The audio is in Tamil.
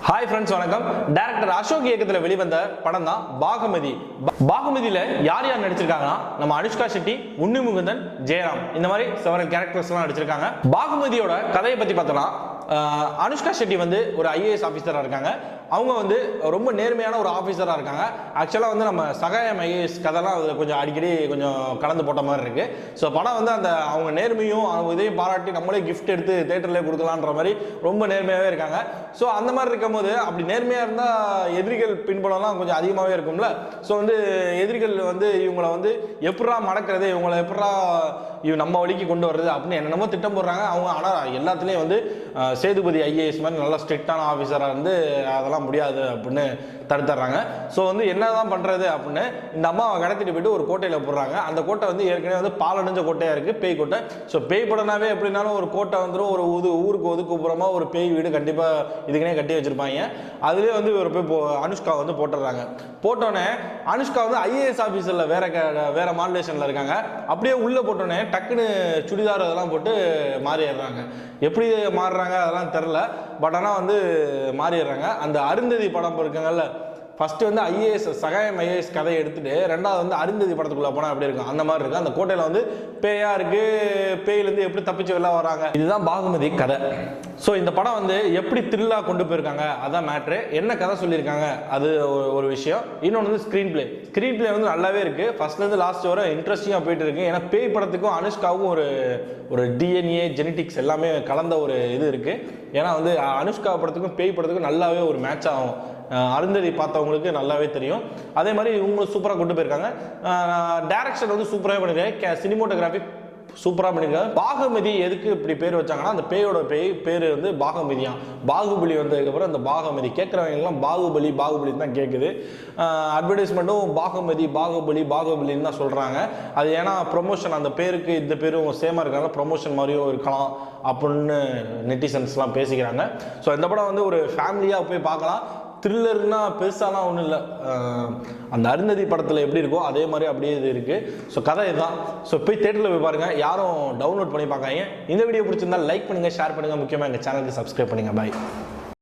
ஹாய் ஃப்ரெண்ட்ஸ், வணக்கம். டைரக்டர் அசோக் இயக்கத்தில் வெளிவந்த படம் தான் பாகுமதி. பாகுமதியில் யார் யார் நடிச்சிருக்காங்கன்னா, நம்ம அனுஷ்கா ஷெட்டி, உன்னி முகுந்தன், ஜெயராம், இந்த மாதிரி செவரல் கேரக்டர்ஸ்லாம் நடிச்சிருக்காங்க. பாகுமதியோட கதையை பற்றி பார்த்தோன்னா, அனுஷ்கா ஷெட்டி வந்து ஒரு ஐஏஎஸ் ஆஃபீஸராக இருக்காங்க. அவங்க வந்து ரொம்ப நேர்மையான ஒரு ஆஃபீஸராக இருக்காங்க. ஆக்சுவலாக வந்து நம்ம சகாயம் ஐஏஎஸ் கதைலாம் அதில் கொஞ்சம் அடிக்கடி கொஞ்சம் கலந்து போட்ட மாதிரி இருக்குது. ஸோ படம் வந்து அந்த அவங்க நேர்மையும் அவங்க இதையும் பாராட்டி நம்மளே கிஃப்ட் எடுத்து தேட்டர்லேயே கொடுக்கலான்ற மாதிரி ரொம்ப நேர்மையாகவே இருக்காங்க. ஸோ அந்த மாதிரி இருக்கும்போது அப்படி நேர்மையாக இருந்தால் எதிரிகள் பின்புலம்லாம் கொஞ்சம் அதிகமாகவே இருக்கும்ல. ஸோ வந்து எதிரிகள் வந்து இவங்களை வந்து எப்படா மடக்கிறது, இவங்களை எப்படா நம்ம வழிக்கு கொண்டு வர்றது அப்படின்னு என்னென்னமோ திட்டம் போடுறாங்க அவங்க. ஆனால் எல்லாத்துலேயும் வந்து சேதுபதி ஐஏஎஸ் மாதிரி நல்லா ஸ்ட்ரிக்டான ஆஃபீஸராக இருந்து அதெல்லாம் முடியாது அப்படின்னு தடுத்துறாங்க. ஸோ வந்து என்னதான் பண்ணுறது அப்படின்னு இந்த அம்மாவை கடத்திட்டு போயிட்டு ஒரு கோட்டையில் போடுறாங்க. அந்த கோட்டை வந்து ஏற்கனவே வந்து பாலடைஞ்ச கோட்டையாக இருக்குது, பேய் கோட்டை. ஸோ பேய் படனாவே எப்படினாலும் ஒரு கோட்டை வந்துடும், ஒரு ஊருக்கு ஒதுக்குப்புறமா ஒரு பேய் வீடு கண்டிப்பாக இதுக்குனே கட்டி வச்சிருப்பாங்க. அதுலேயே வந்து ஒரு போய் அனுஷ்கா வந்து போட்டுடுறாங்க. போட்டோன்னே அனுஷ்கா வந்து ஐஏஎஸ் ஆஃபீஸரில் வேற மாடுலேஷனில் இருக்காங்க. அப்படியே உள்ளே போட்டோன்னே டக்குன்னு சுடிதார் அதெல்லாம் போட்டு மாறிடுறாங்க. எப்படி மாறுறாங்க அதெல்லாம் தெரில, பட் ஆனால் வந்து மாறிடுறாங்க. அந்த அருந்ததி படம் இருக்காங்கல்ல, ஃபர்ஸ்ட் வந்து ஐஏஎஸ் சகாயம் ஐஏஎஸ் கதையை எடுத்துட்டு ரெண்டாவது வந்து அருந்ததி படத்துக்குள்ள போனால் எப்படி இருக்கும் அந்த மாதிரி இருக்கு. அந்த கோட்டையில் வந்து பேயா இருக்கு, பேயிலேருந்து எப்படி தப்பிச்சு வெளில வராங்க. இதுதான் பாகுமதி கதை. ஸோ இந்த படம் வந்து எப்படி த்ரில்லாக கொண்டு போயிருக்காங்க அதான் மேட்ரு. என்ன கதை சொல்லியிருக்காங்க அது ஒரு விஷயம். இன்னொன்று வந்து ஸ்க்ரீன் பிளே வந்து நல்லாவே இருக்கு. ஃபர்ஸ்ட்லேருந்து லாஸ்ட் வரை இன்ட்ரெஸ்டிங்காக போயிட்டு இருக்கு. ஏன்னா பேய் படத்துக்கும் அனுஷ்காவுக்கும் ஒரு டிஎன்ஏ ஜெனட்டிக்ஸ் எல்லாமே கலந்த ஒரு இது இருக்கு. ஏன்னா வந்து அனுஷ்கா படத்துக்கும் பேய் படத்துக்கும் நல்லாவே ஒரு மேட்ச் ஆகும். அருந்ததி பார்த்தவங்களுக்கு நல்லாவே தெரியும். அதே மாதிரி இவங்களும் சூப்பராக கொண்டு போயிருக்காங்க. டைரக்ஷன் வந்து சூப்பராக பண்ணியிருக்காங்க. சினிமோட்டோகிராஃபி சூப்பராக பண்ணியிருக்காங்க. பாகுமதி எதுக்கு இப்படி பேர் வச்சாங்கன்னா, அந்த பேயோட பேர் வந்து பாகுமதியான். பாகுபலி வந்ததுக்கப்புறம் அந்த பாகுமதி கேட்குறவங்கலாம் பாகுபலின்னு தான் கேட்குது. அட்வர்டைஸ்மெண்ட்டும் பாகுபலின்னு தான் சொல்கிறாங்க. அது ஏன்னா ப்ரொமோஷன், அந்த பேருக்கு இந்த பேரும் சேமாக இருக்காங்க, ப்ரொமோஷன் மாதிரியும் இருக்கலாம் அப்படின்னு நெட்டிசன்ஸ்லாம் பேசிக்கிறாங்க. ஸோ இந்த படம் வந்து ஒரு ஃபேமிலியாக போய் பார்க்கலாம். த்ரில்லர்னா பெருசாலாம் ஒன்றும் இல்லை. அந்த அருந்ததி படத்தில் எப்படி இருக்கோ அதே மாதிரி அப்படியே இது இருக்குது. ஸோ கதை இதுதான். ஸோ போய் தேட்டரில் போய் பாருங்கள். யாரும் டவுன்லோட் பண்ணி பார்க்காங்க. இந்த வீடியோ பிடிச்சிருந்தா லைக் பண்ணுங்கள், ஷேர் பண்ணுங்கள், முக்கியமாக எங்கள் சேனலுக்கு சப்ஸ்கிரைப் பண்ணுங்கள். பாய்.